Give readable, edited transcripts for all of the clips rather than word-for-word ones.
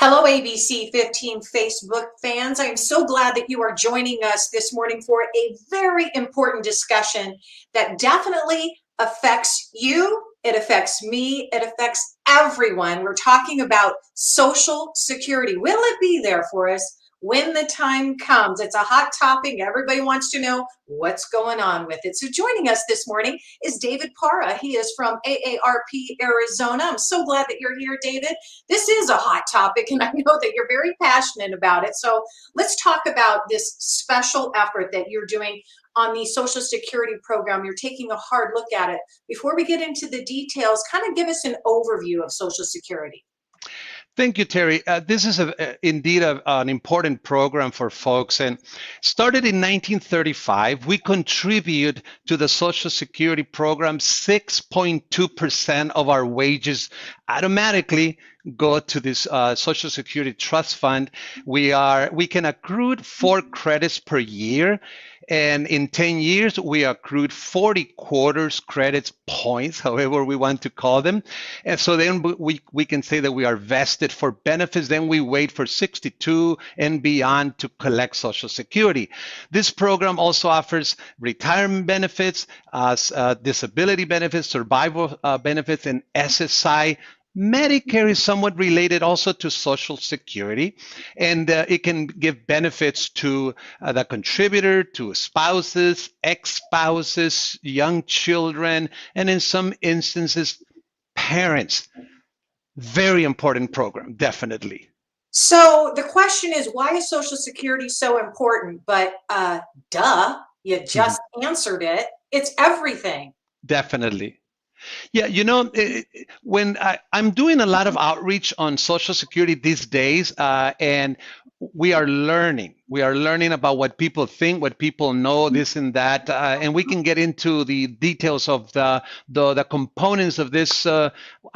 Hello, ABC15 Facebook fans. I am so glad that you are joining us this morning for a very important discussion that definitely affects you. It affects me. It affects everyone. We're talking about Social Security. Will it be there for us when the time comes? It's a hot topic. Everybody wants to know what's going on with it. So joining us this morning is David Parra. He is from AARP, Arizona. I'm so glad that you're here, David. This is a hot topic, and I know that you're very passionate about it. So let's talk about this special effort that you're doing on the Social Security program. You're taking a hard look at it. Before we get into the details, kind of give us an overview of Social Security. Thank you, Terry. This is indeed an important program for folks, and started in 1935. We contribute to the Social Security program. 6.2% of our wages automatically go to this Social Security Trust Fund. We can accrue 4 credits per year. And in 10 years, we accrued 40 quarters, credits, points, however we want to call them. And so then we can say that we are vested for benefits. Then we wait for 62 and beyond to collect Social Security. This program also offers retirement benefits, disability benefits, survival benefits, and SSI. Medicare is somewhat related also to Social Security, and it can give benefits to the contributor, to spouses, ex-spouses, young children, and in some instances, parents. Very important program, definitely. So the question is, why is Social Security so important? But duh, you just answered it. It's everything. Definitely. Yeah, when I'm doing a lot of outreach on Social Security these days, and we are learning. We are learning about what people think, what people know, this and that, and we can get into the details of the components of this. I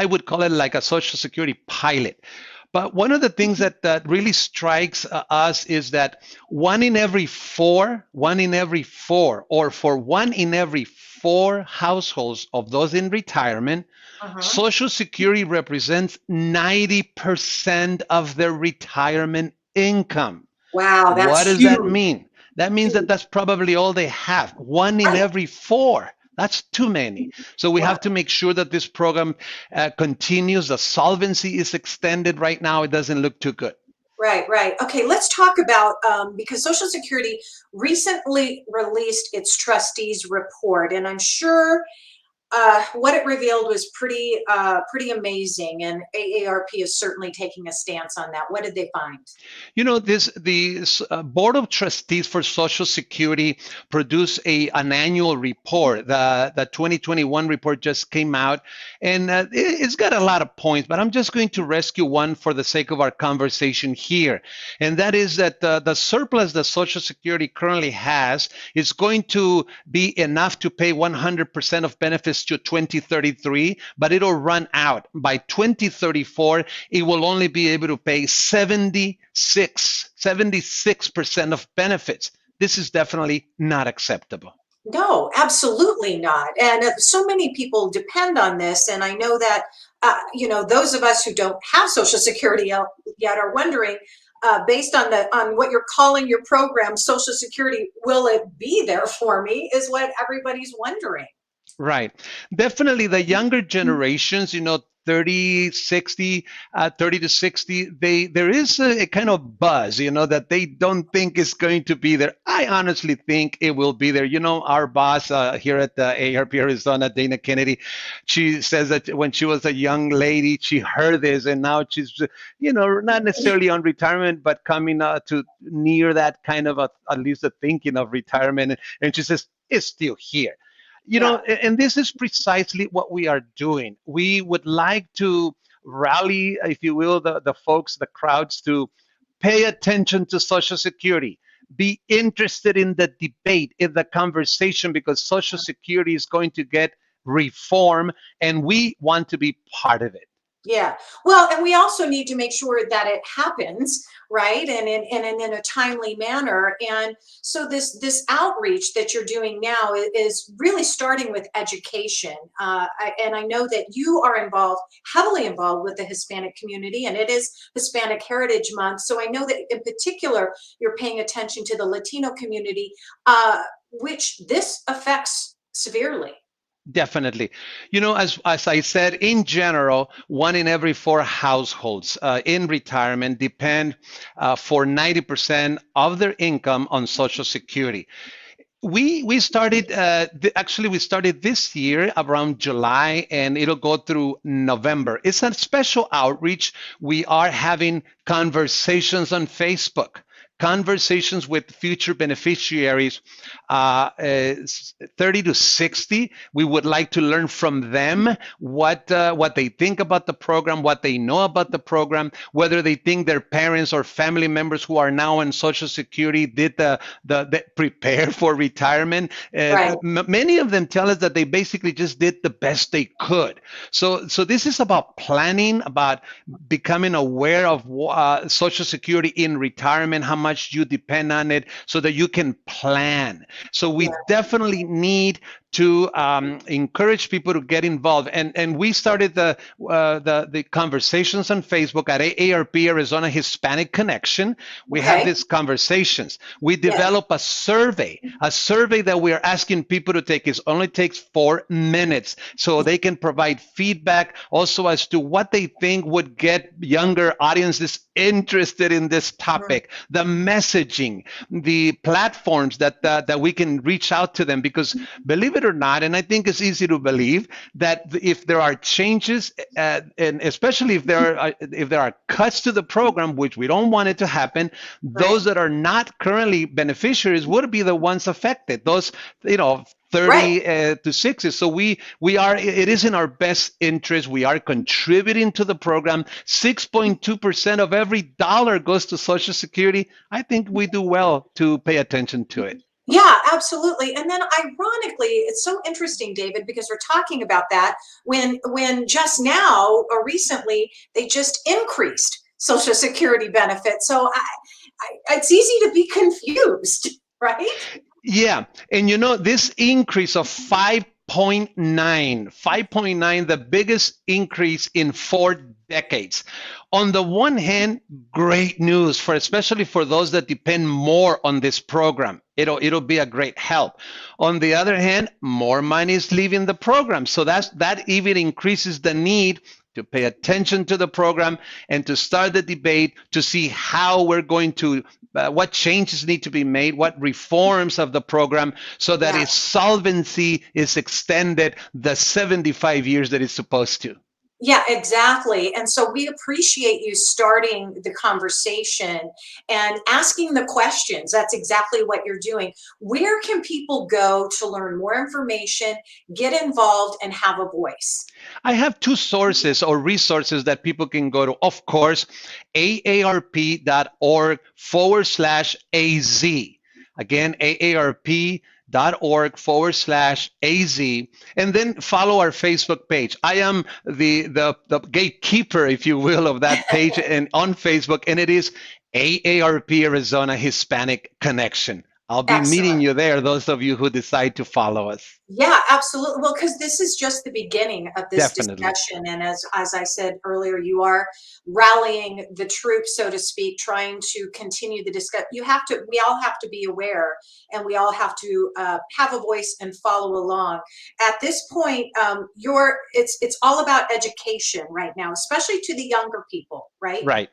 would call it like a Social Security pilot. But one of the things that really strikes us is that one in every four, or for one in every 4 households of those in retirement, Social Security represents 90% of their retirement income. Wow, that's What does that huge. mean? That means that that's probably all they have. One in every 4. That's too many. So we have to make sure that this program continues. The solvency is extended right now. It doesn't look too good. Right, right. Okay, let's talk about, because Social Security recently released its trustees report, and I'm sure what it revealed was pretty amazing, and AARP is certainly taking a stance on that. What did they find? The Board of Trustees for Social Security produced an annual report. The 2021 report just came out, and it's got a lot of points, but I'm just going to rescue one for the sake of our conversation here. And that is that the surplus that Social Security currently has is going to be enough to pay 100% of benefits to 2033, but it'll run out. By 2034, it will only be able to pay 76% of benefits. This is definitely not acceptable. No, absolutely not. And so many people depend on this. And I know that, those of us who don't have Social Security yet are wondering, based on what you're calling your program, Social Security, will it be there for me? Is what everybody's wondering. Right. Definitely the younger generations, 30, 60, 30 to 60, there is a kind of buzz, that they don't think is going to be there. I honestly think it will be there. Our boss here at the AARP Arizona, Dana Kennedy, she says that when she was a young lady, she heard this, and now she's, not necessarily on retirement, but coming to near that kind of at least a thinking of retirement. And she says, it's still here. And this is precisely what we are doing. We would like to rally, if you will, the folks, the crowds, to pay attention to Social Security, be interested in the debate, in the conversation, because Social Security is going to get reform, and we want to be part of it. Yeah. Well, and we also need to make sure that it happens, right? And in a timely manner. And so this outreach that you're doing now is really starting with education. And I know that you are involved, heavily involved with the Hispanic community, and it is Hispanic Heritage Month. So I know that in particular, you're paying attention to the Latino community, which this affects severely. Definitely. As I said, in general, one in every four households in retirement depend for 90% of their income on Social Security. We started actually we started this year around July, and it'll go through November. It's a special outreach. We are having conversations on Facebook, conversations with future beneficiaries, 30 to 60. We would like to learn from them what they think about the program, what they know about the program, whether they think their parents or family members who are now on Social Security did the prepare for retirement. Right. Many of them tell us that they basically just did the best they could. So this is about planning, about becoming aware of Social Security in retirement, how much you depend on it, so that you can plan. So we Yeah. definitely need to encourage people to get involved. And we started the conversations on Facebook at AARP Arizona Hispanic Connection. We have Okay. these conversations. We Yes. develop a survey that we are asking people to take. It only takes 4 minutes, so they can provide feedback also as to what they think would get younger audiences interested in this Mhm. topic, the messaging, the platforms that we can reach out to them. Because believe it or not, and I think it's easy to believe that if there are changes, and especially if there are cuts to the program, which we don't want it to happen, Right. those that are not currently beneficiaries would be the ones affected. Those, 30 Right. to 60. So it is in our best interest. We are contributing to the program. 6.2% of every dollar goes to Social Security. I think we do well to pay attention to it. Yeah, absolutely. And then ironically, it's so interesting, David, because we're talking about that when just now or recently they just increased Social Security benefits. So it's easy to be confused, right? Yeah. And this increase of 5.9, the biggest increase in 4 decades. On the one hand, great news for especially for those that depend more on this program. It'll be a great help. On the other hand, more money is leaving the program. So that even increases the need to pay attention to the program and to start the debate to see how we're going to what changes need to be made, what reforms of the program, so that Yeah. its solvency is extended the 75 years that it's supposed to. Yeah, exactly. And so we appreciate you starting the conversation and asking the questions. That's exactly what you're doing. Where can people go to learn more information, get involved, and have a voice? I have two sources or resources that people can go to. Of course, aarp.org/AZ. Again, aarp.org/AZ. And then follow our Facebook page. I am the gatekeeper, if you will, of that page and on Facebook, and it is AARP Arizona Hispanic Connection. I'll be meeting Excellent. you there, those of you who decide to follow us. Yeah, absolutely. Well, because this is just the beginning of this Definitely. discussion. And as I said earlier, you are rallying the troops, so to speak, trying to continue the discussion. We all have to be aware, and we all have to have a voice and follow along. At this point, it's all about education right now, especially to the younger people, right? Right.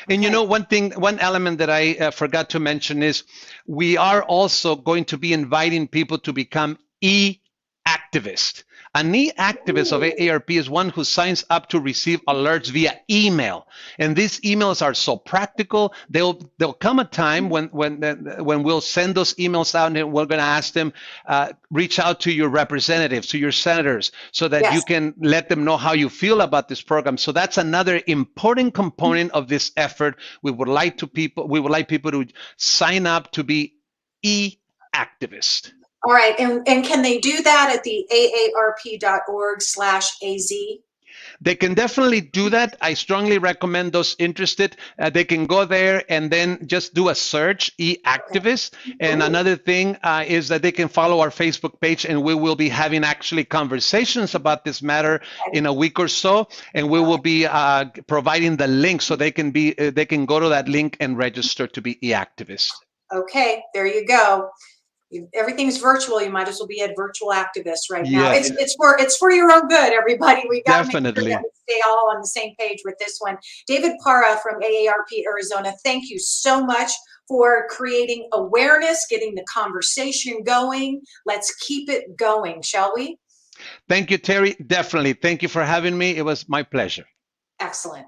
And Okay. one element that I forgot to mention is we are also going to be inviting people to become e-activists. An e-activist of Ooh. AARP is one who signs up to receive alerts via email. And these emails are so practical. There'll come a time when we'll send those emails out, and we're going to ask them, reach out to your representatives, to your senators, so that you Yes. can let them know how you feel about this program. So that's another important component of this effort. We would like people to sign up to be e-activists. All right. And can they do that at the aarp.org/AZ? They can definitely do that. I strongly recommend those interested. They can go there and then just do a search, e-activist. And another thing is that they can follow our Facebook page, and we will be having actually conversations about this matter in a week or so. And we will be providing the link so they can go to that link and register to be e-activists. Okay, there you go. Everything's virtual. You might as well be a virtual activist right now. Yes. It's for your own good, everybody. We got to make sure Definitely. that we stay all on the same page with this one. David Parra from AARP Arizona, thank you so much for creating awareness, getting the conversation going. Let's keep it going, shall we? Thank you, Terry. Definitely. Thank you for having me. It was my pleasure. Excellent.